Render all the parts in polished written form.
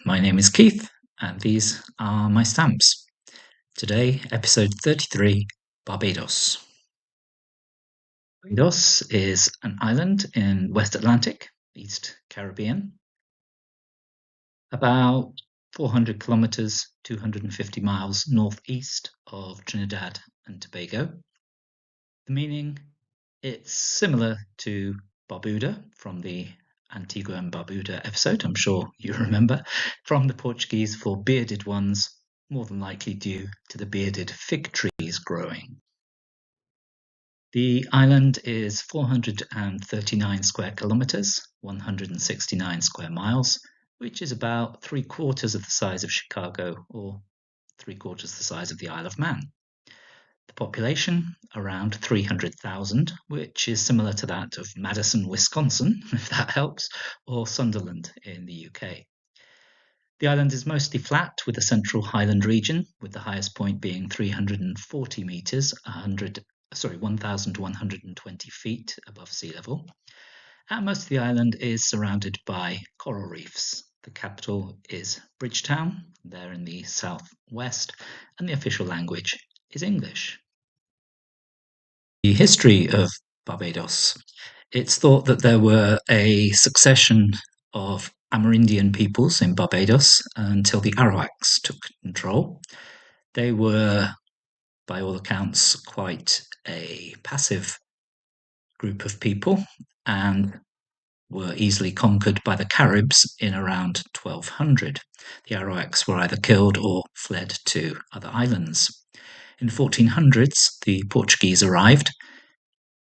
my name is Keith, and these are my stamps. Today, episode 33, Barbados. Barbados is an island in West Atlantic, East Caribbean, about 400 kilometers, 250 miles northeast of Trinidad and Tobago. The meaning, it's similar to Barbuda from the Antigua and Barbuda episode, I'm sure you remember, from the Portuguese for bearded ones, more than likely due to the bearded fig trees growing. The island is 439 square kilometers, 169 square miles, which is about 3/4 of the size of Chicago or 3/4 the size of the Isle of Man. The population, around 300,000, which is similar to that of Madison, Wisconsin, if that helps, or Sunderland in the UK. The island is mostly flat with a central highland region, with the highest point being 340 metres, 1,120 feet above sea level. And most of the island is surrounded by coral reefs. The capital is Bridgetown, there in the southwest, and the official language is English. The history of Barbados. It's thought that there were a succession of Amerindian peoples in Barbados until the Arawaks took control. They were, by all accounts, quite a passive group of people and were easily conquered by the Caribs in around 1200. The Arawaks were either killed or fled to other islands. In the 1400s, the Portuguese arrived,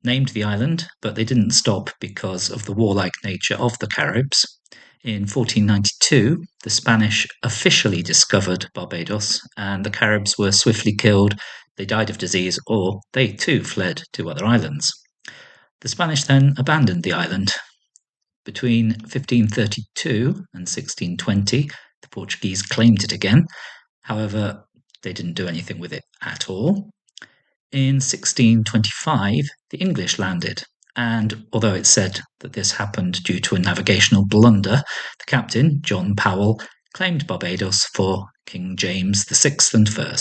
named the island, but they didn't stop because of the warlike nature of the Caribs. In 1492, the Spanish officially discovered Barbados, and the Caribs were swiftly killed, they died of disease, or they too fled to other islands. The Spanish then abandoned the island. Between 1532 and 1620, the Portuguese claimed it again. However, they didn't do anything with it at all. In 1625, the English landed, and although it's said that this happened due to a navigational blunder, the captain, John Powell, claimed Barbados for King James VI and I.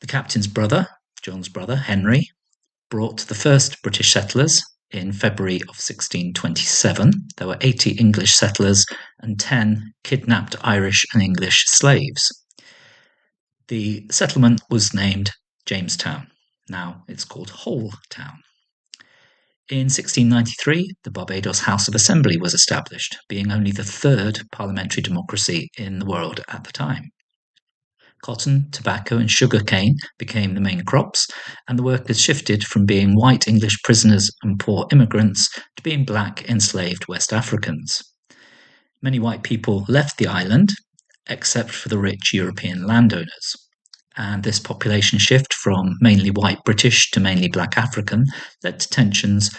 The captain's brother, John's brother, Henry, brought the first British settlers in February of 1627. There were 80 English settlers and 10 kidnapped Irish and English slaves. The settlement was named Jamestown. Now it's called Whole Town. In 1693, the Barbados House of Assembly was established, being only the third parliamentary democracy in the world at the time. Cotton, tobacco, and sugarcane became the main crops, and the workers shifted from being white English prisoners and poor immigrants to being black enslaved West Africans. Many white people left the island, except for the rich European landowners. And this population shift from mainly white British to mainly black African led to tensions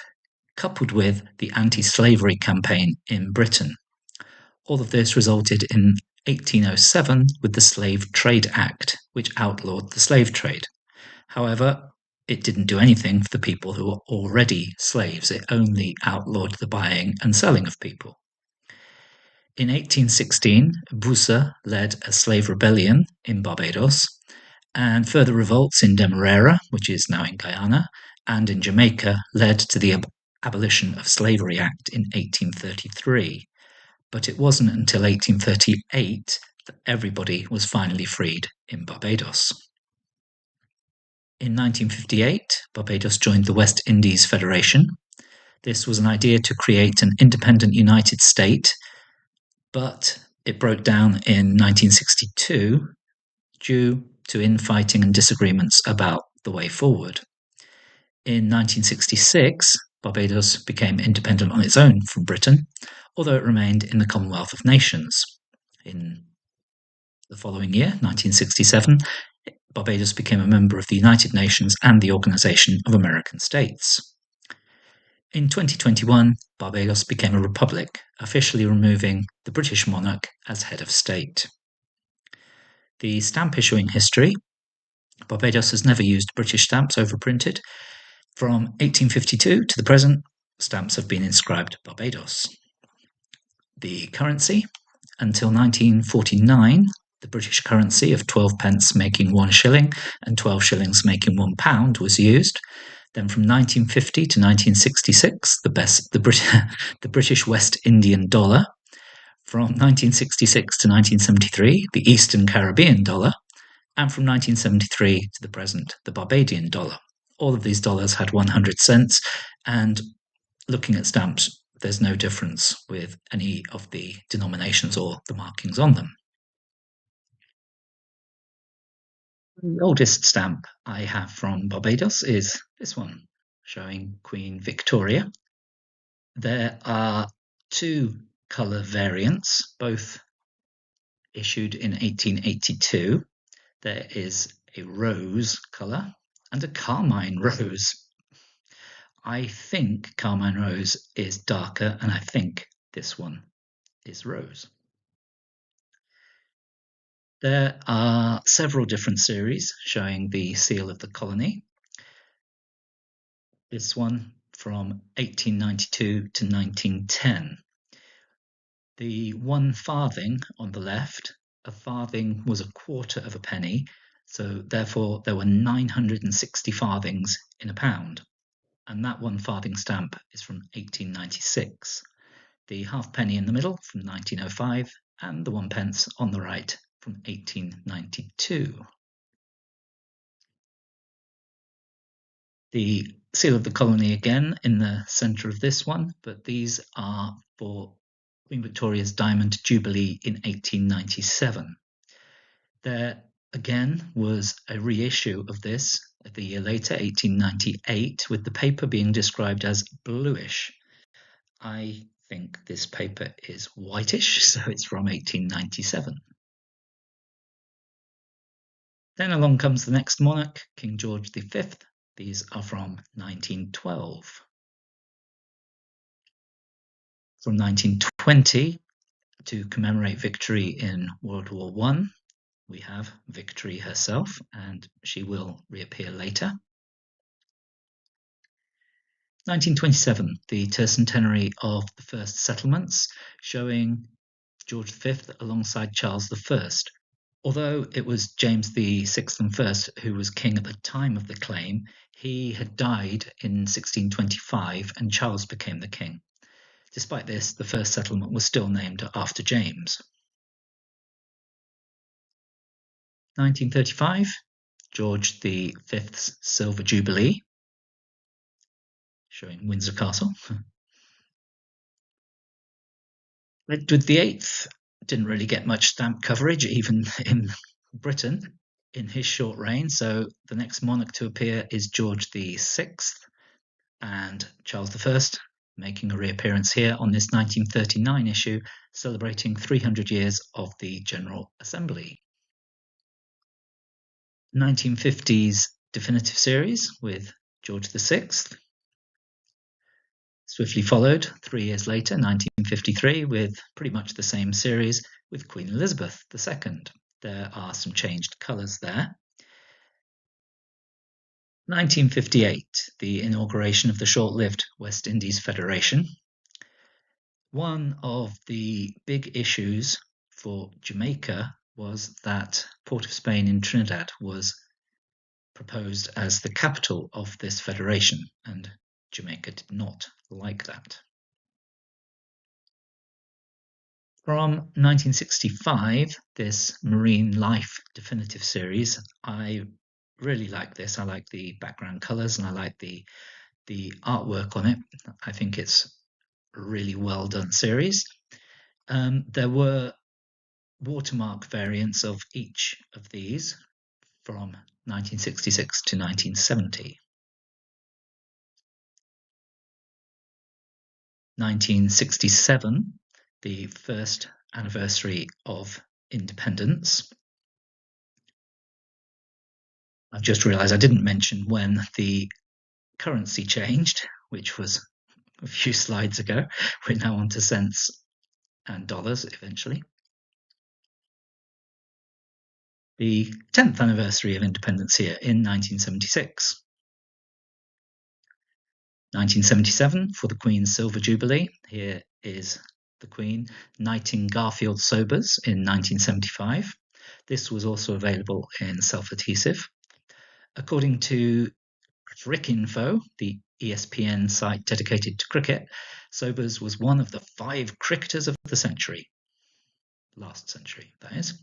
coupled with the anti-slavery campaign in Britain. All of this resulted in 1807 with the Slave Trade Act, which outlawed the slave trade. However, it didn't do anything for the people who were already slaves. It only outlawed the buying and selling of people. In 1816, Busa led a slave rebellion in Barbados, and further revolts in Demerara, which is now in Guyana, and in Jamaica led to the Abolition of Slavery Act in 1833. But it wasn't until 1838 that everybody was finally freed in Barbados. In 1958, Barbados joined the West Indies Federation. This was an idea to create an independent United State, but it broke down in 1962 due to infighting and disagreements about the way forward. In 1966, Barbados became independent on its own from Britain, although it remained in the Commonwealth of Nations. In the following year, 1967, Barbados became a member of the United Nations and the Organization of American States. In 2021, Barbados became a republic, officially removing the British monarch as head of state. The stamp issuing history. Barbados has never used British stamps overprinted. From 1852 to the present, stamps have been inscribed Barbados. The currency, until 1949, the British currency of 12 pence making 1 shilling and 12 shillings making £1 was used. Then from 1950 to 1966, the British West Indian dollar. From 1966 to 1973, the Eastern Caribbean dollar. And from 1973 to the present, the Barbadian dollar. All of these dollars had 100 cents, and looking at stamps, there's no difference with any of the denominations or the markings on them. The oldest stamp I have from Barbados is this one, showing Queen Victoria. There are two colour variants, both issued in 1882. There is a rose colour and a carmine rose. I think carmine rose is darker, and I think this one is rose. There are several different series showing the seal of the colony. This one from 1892 to 1910. The 1 farthing on the left, a farthing was a quarter of a penny, so therefore there were 960 farthings in a pound. And that 1 farthing stamp is from 1896. The halfpenny in the middle from 1905, and the 1 pence on the right from 1892. The seal of the colony again in the centre of this one, but these are for Queen Victoria's Diamond Jubilee in 1897. There again was a reissue of this the year later, 1898, with the paper being described as bluish. I think this paper is whitish, so it's from 1897. Then along comes the next monarch, King George V. These are from 1912. From 1920, to commemorate victory in World War I, we have Victory herself, and she will reappear later. 1927, the tercentenary of the first settlements, showing George V alongside Charles I. Although it was James VI and First who was king at the time of the claim, he had died in 1625 and Charles became the king. Despite this, the first settlement was still named after James. 1935, George V's Silver Jubilee, showing Windsor Castle. Edward VIII didn't really get much stamp coverage, even in Britain, in his short reign. So the next monarch to appear is George VI, and Charles I, making a reappearance here on this 1939 issue, celebrating 300 years of the General Assembly. 1950s definitive series with George VI. Swiftly followed 3 years later, 1953, with pretty much the same series with Queen Elizabeth II. There are some changed colours there. 1958, the inauguration of the short-lived West Indies Federation. One of the big issues for Jamaica was that Port of Spain in Trinidad was proposed as the capital of this federation, and Jamaica did not like that. From 1965, this Marine Life definitive series, I really like this. I like the background colours and I like the artwork on it. I think it's a really well done series. There were watermark variants of each of these from 1966 to 1970. 1967, the first anniversary of independence. I've just realised I didn't mention when the currency changed, which was a few slides ago. We're now on to cents and dollars eventually. The 10th anniversary of independence here in 1976. 1977 for the Queen's Silver Jubilee. Here is the Queen knighting Garfield Sobers in 1975. This was also available in self-adhesive. According to Cricinfo, the ESPN site dedicated to cricket, Sobers was one of the 5 cricketers of the century. Last century, that is.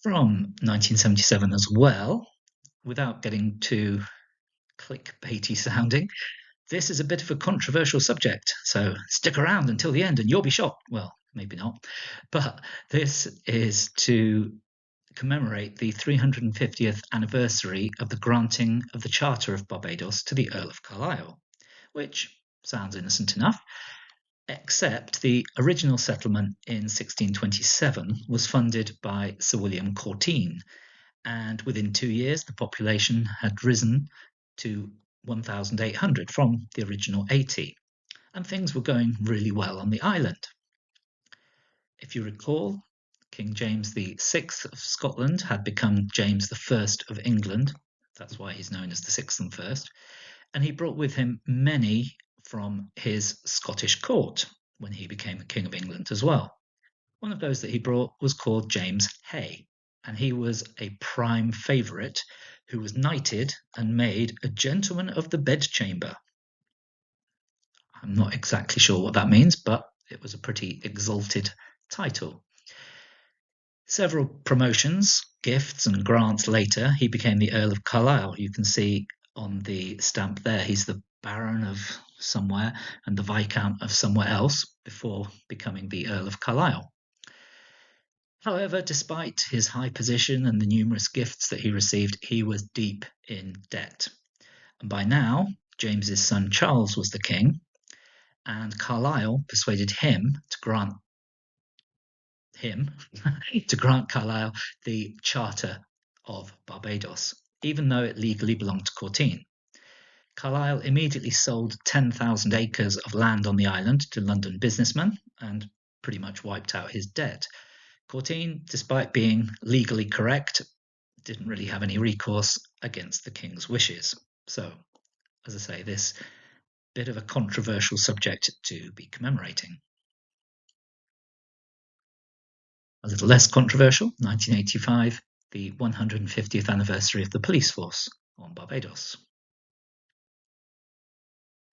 From 1977 as well, without getting too clickbaity sounding, this is a bit of a controversial subject, so stick around until the end and you'll be shocked. Well, maybe not. But this is to commemorate the 350th anniversary of the granting of the Charter of Barbados to the Earl of Carlisle, which sounds innocent enough, except the original settlement in 1627 was funded by Sir William Courtine, and within 2 years the population had risen to 1,800 from the original 80, and things were going really well on the island. If you recall, King James VI of Scotland had become James I of England. That's why he's known as the Sixth and First. And he brought with him many from his Scottish court when he became the King of England as well. One of those that he brought was called James Hay, and he was a prime favourite who was knighted and made a gentleman of the bedchamber. I'm not exactly sure what that means, but it was a pretty exalted title. Several promotions, gifts and grants later, he became the Earl of Carlisle. You can see on the stamp there, he's the Baron of somewhere and the Viscount of somewhere else before becoming the Earl of Carlisle. However, despite his high position and the numerous gifts that he received, he was deep in debt. And by now, James's son Charles was the king, and Carlisle persuaded him to grant Carlisle the Charter of Barbados, even though it legally belonged to Courtine. Carlisle immediately sold 10,000 acres of land on the island to London businessmen and pretty much wiped out his debt. Courtine, despite being legally correct, didn't really have any recourse against the king's wishes. So, as I say, this bit of a controversial subject to be commemorating. A little less controversial, 1985, the 150th anniversary of the police force on Barbados.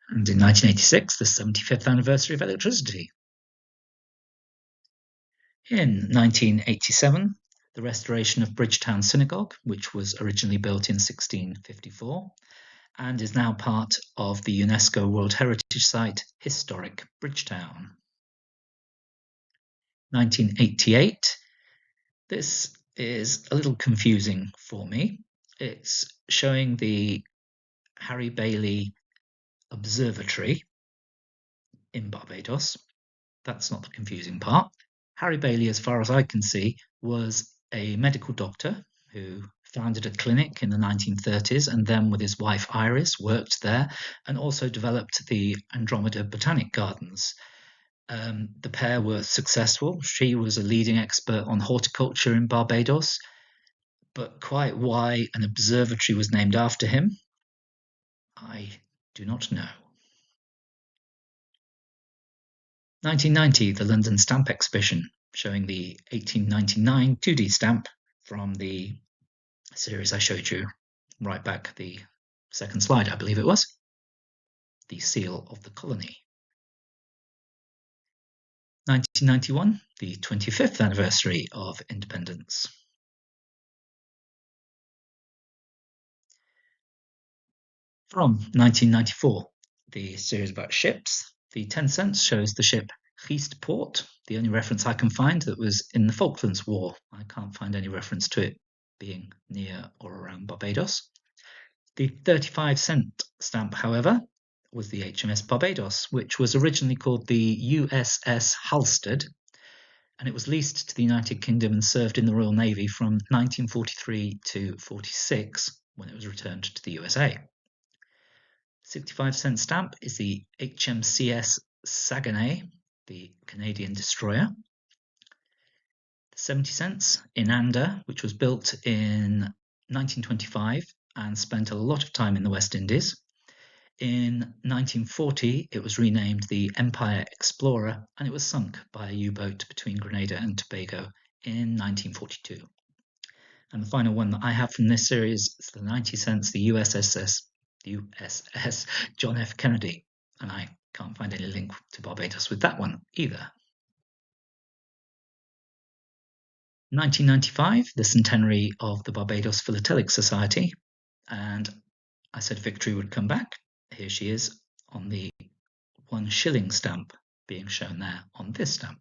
And in 1986, the 75th anniversary of electricity. In 1987, the restoration of Bridgetown Synagogue, which was originally built in 1654 and is now part of the UNESCO World Heritage Site, Historic Bridgetown. 1988, this is a little confusing for me. It's showing the Harry Bailey Observatory in Barbados. That's not the confusing part. Harry Bailey, as far as I can see, was a medical doctor who founded a clinic in the 1930s and then with his wife Iris worked there and also developed the Andromeda Botanic Gardens. The pair were successful. She was a leading expert on horticulture in Barbados, but quite why an observatory was named after him, I do not know. 1990, the London Stamp Exhibition, showing the 1899 2D stamp from the series I showed you right back the second slide, I believe it was, the seal of the colony. 1991, the 25th anniversary of independence. From 1994, the series about ships, the 10 cents shows the ship Geest Port, the only reference I can find that was in the Falklands War. I can't find any reference to it being near or around Barbados. The 35-cent stamp, however, was the HMS Barbados, which was originally called the USS Halstead, and it was leased to the United Kingdom and served in the Royal Navy from 1943 to 46, when it was returned to the USA. 65-cent stamp is the HMCS Saguenay, the Canadian destroyer. 70 cents, Inanda, which was built in 1925 and spent a lot of time in the West Indies. In 1940, it was renamed the Empire Explorer, and it was sunk by a U-boat between Grenada and Tobago in 1942. And the final one that I have from this series is the 90 cents, the USS John F. Kennedy. And I can't find any link to Barbados with that one either. 1995, the centenary of the Barbados Philatelic Society. And I said Victory would come back. Here she is on the 1 shilling stamp being shown there on this stamp.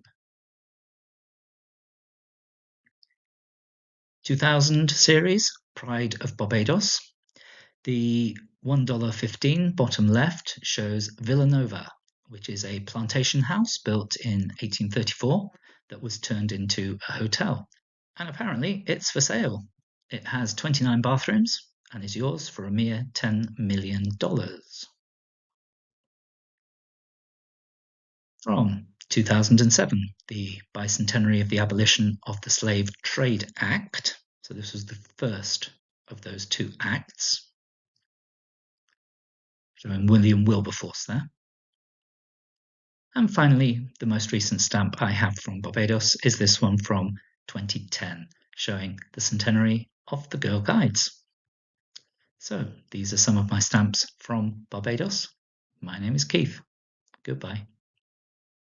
2000 series, Pride of Barbados. The $1.15 bottom left shows Villanova, which is a plantation house built in 1834 that was turned into a hotel. And apparently it's for sale. It has 29 bathrooms and is yours for a mere $10 million. From 2007, the bicentenary of the abolition of the Slave Trade Act. So this was the first of those two acts, showing William Wilberforce there. And finally, the most recent stamp I have from Barbados is this one from 2010, showing the centenary of the Girl Guides. So these are some of my stamps from Barbados. My name is Keith. Goodbye.